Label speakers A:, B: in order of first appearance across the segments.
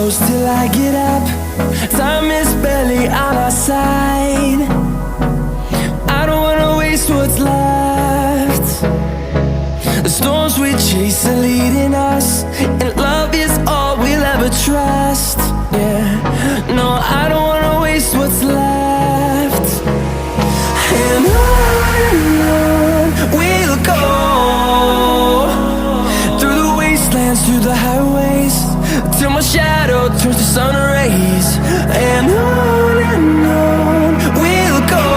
A: close till I get up. Time is barely on our side. I don't wanna waste what's left. The storms we chase are leading us, and love is all we'll ever trust. Yeah, no, I don't wanna waste what's left. And on we'll go, through the wastelands, through the highways, till my shadow turns to sun rays. And on we'll go,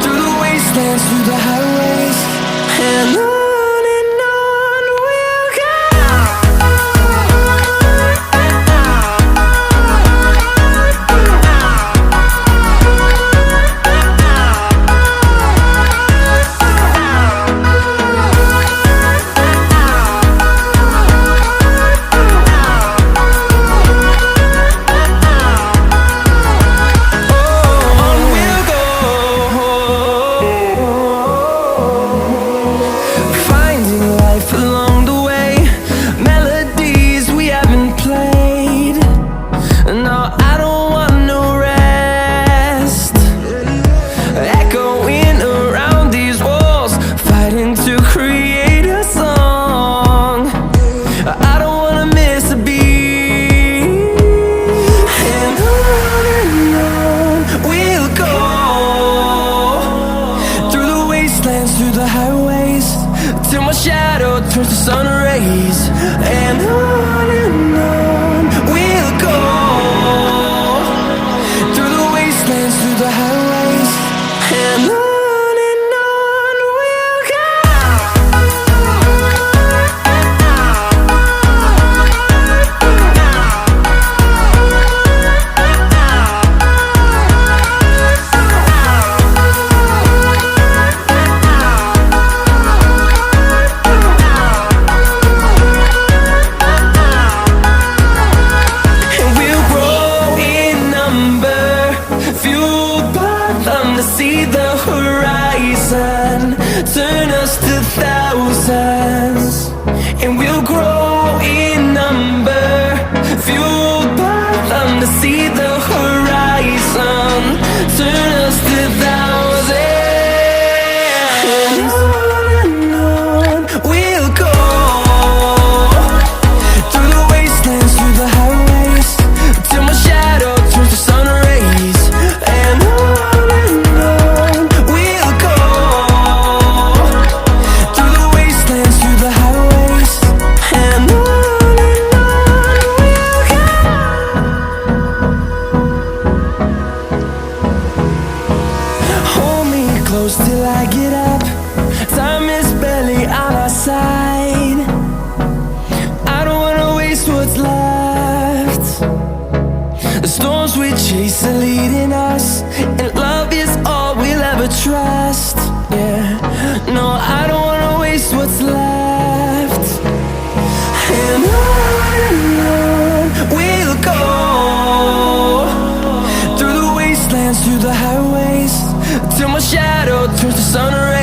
A: through the wastelands, through the highways, and on we'll go. Through the highways, till my shadow turns to sun rays. And on we'll go, through the wastelands, through the highways, and on we'll go. To see the horizon turn us to thousands, and we'll grow in number, fueled by them. To see the horizon turn us to thousands, and on we'll go, through the wastelands, through the highways, till my shadow turns to sun rays. And close till I get up. Time is barely on our side. I don't wanna waste what's left. The storms we chase are leading us, and love is all we'll ever trust. Yeah, no, I don't wanna waste what's left. And on we'll go, through the wastelands, through the highways, till my shadow turns to sun rays.